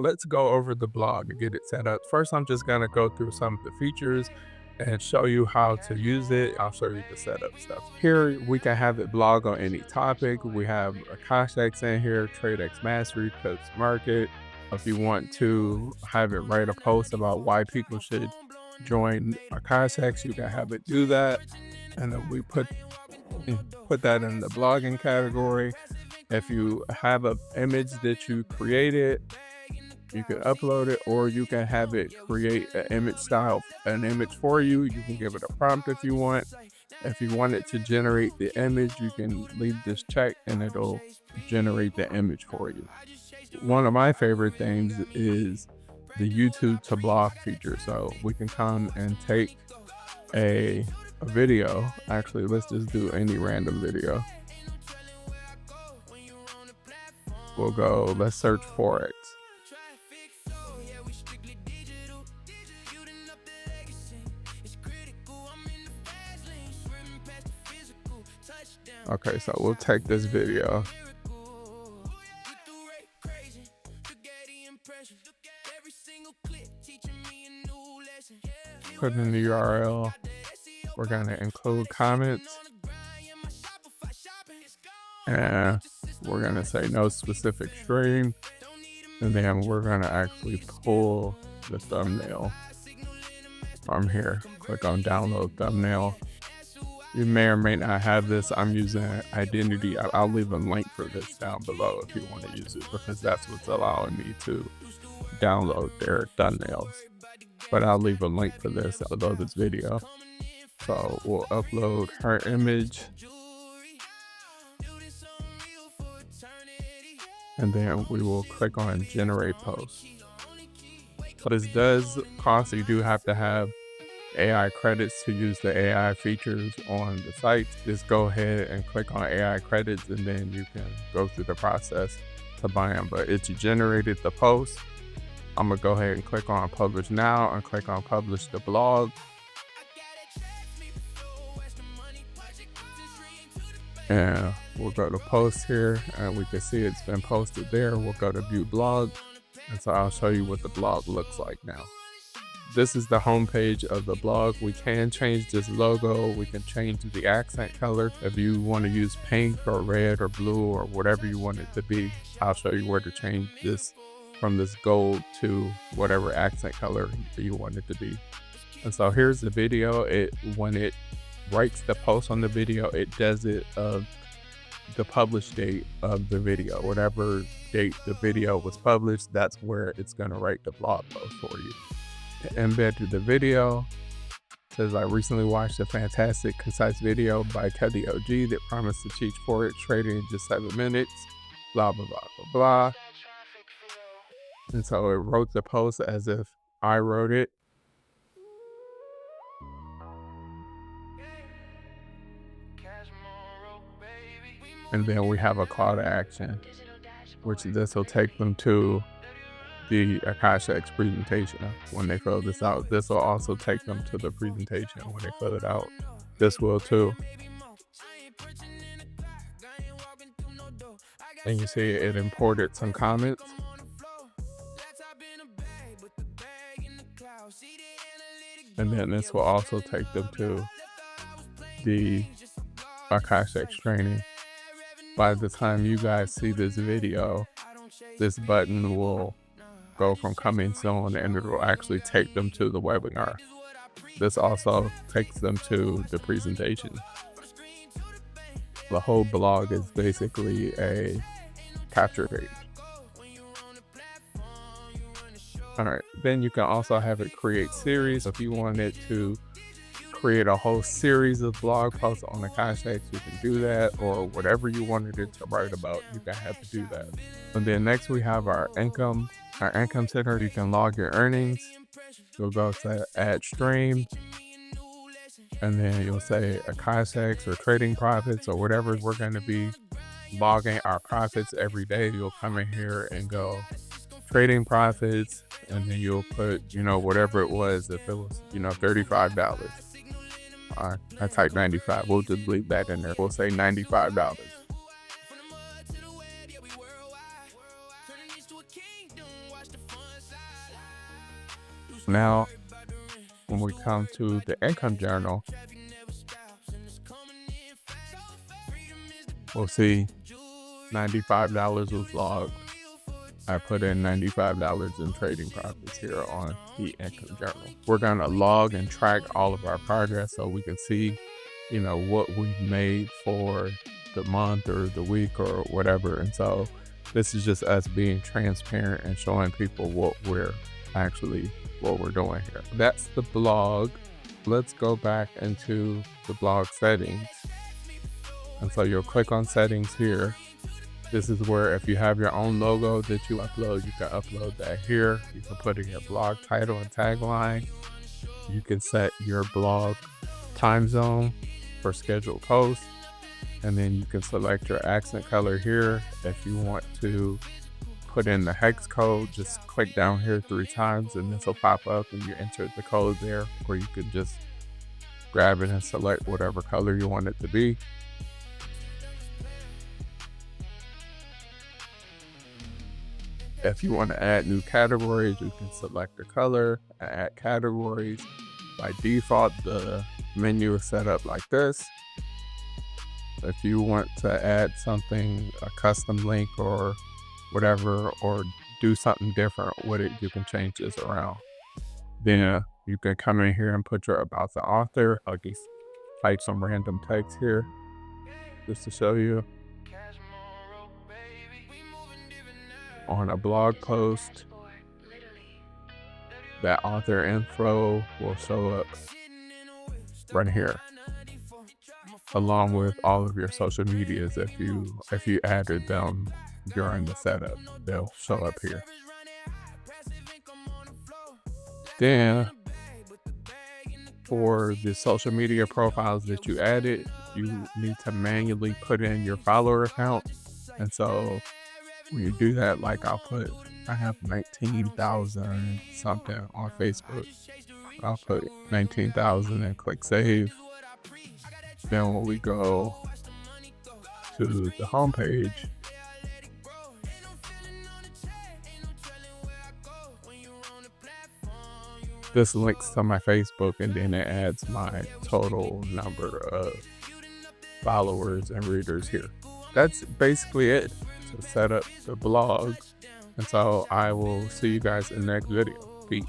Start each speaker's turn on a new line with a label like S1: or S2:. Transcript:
S1: Let's go over the blog and get it set up. First, I'm just gonna go through some of the features and show you how to use it. I'll show you the setup stuff. Here, we can have it blog on any topic. We have AkashX in here, TradeX Mastery, Pips Market. If you want to have it write a post about why people should join AkashX, you can have it do that. And then we put that in the blogging category. If you have an image that you created, you can upload it, or you can have it create an image for you. You can give it a prompt if you want. If you want it to generate the image, you can leave this check and it'll generate the image for you. One of my favorite things is the YouTube to blog feature. So we can come and take a video. Actually, let's just do any random video. We'll go, let's search Forex. Okay, so we'll take this video. Put in the URL. We're gonna include comments. And we're gonna say no specific stream. And then we're gonna actually pull the thumbnail from here. Click on download thumbnail. You may or may not have this. I'm using Identity. I'll leave a link for this down below if you want to use it, because that's what's allowing me to download their thumbnails. But I'll leave a link for this below this video. So we'll upload her image. And then we will click on generate post. So this does cost. You do have to have AI credits to use the AI features on the site. Just go ahead and click on AI credits, and then you can go through the process to buy them. But it's generated the post. I'm gonna go ahead and click on publish now and click on publish the blog. And we'll go to post here, and we can see it's been posted there. We'll go to view blog. And so I'll show you what the blog looks like now. This is the home page of the blog. We can change this logo. We can change the accent color. If you want to use pink or red or blue or whatever you want it to be, I'll show you where to change this from this gold to whatever accent color you want it to be. And so here's the video. When it writes the post on the video, it does it of the published date of the video. Whatever date the video was published, that's where it's going to write the blog post for you. Embed to the video. It says, I recently watched a fantastic, concise video by Cuddy OG that promised to teach Forex trading in just 7 minutes. Blah, blah, blah, blah, blah. And so it wrote the post as if I wrote it. And then we have a call to action, which this will take them to the AkashX presentation when they fill this out. This will also take them to the presentation when they fill it out. This will too. And you see it imported some comments. And then this will also take them to the AkashX training. By the time you guys see this video, this button will go from coming soon, and it will actually take them to the webinar. This also takes them to the presentation. The whole blog is basically a capture page. All right, then you can also have it create series. If you wanted to create a whole series of blog posts on AkashX, you can do that, or whatever you wanted it to write about, you can have to do that. And then next we have our income center. You can log your earnings. You'll go to add stream, and then you'll say AkashX or trading profits or whatever. We're going to be logging our profits every day. You'll come in here and go trading profits, and then you'll put, whatever it was. If it was, $35. I typed 95. We'll just leave that in there. We'll say $95. Now, when we come to the income journal, we'll see $95 was logged. I put in $95 in trading profits here on the income journal. We're gonna log and track all of our progress so we can see, what we've made for the month or the week or whatever. And so this is just us being transparent and showing people what we're doing here. That's the blog. Let's go back into the blog settings. And so you'll click on settings here. This is where if you have your own logo that you upload, you can upload that here. You can put in your blog title and tagline. You can set your blog time zone for scheduled posts. And then you can select your accent color here. If you want to put in the hex code, just click down here 3 times and this will pop up and you enter the code there. Or you could just grab it and select whatever color you want it to be. If you want to add new categories, you can select the color and add categories. By default, the menu is set up like this. If you want to add something, a custom link or whatever, or do something different with it, you can change this around. Then you can come in here and put your about the author. I'll just type some random text here just to show you. On a blog post, that author info will show up right here, along with all of your social medias. If you added them during the setup, they'll show up here. Then for the social media profiles that you added, you need to manually put in your follower count. And so when you do that, like I have 19,000 something on Facebook. I'll put 19,000 and click save. Then when we go to the home page, this links to my Facebook and then it adds my total number of followers and readers here. That's basically it to set up the blog. And so I will see you guys in the next video. Peace.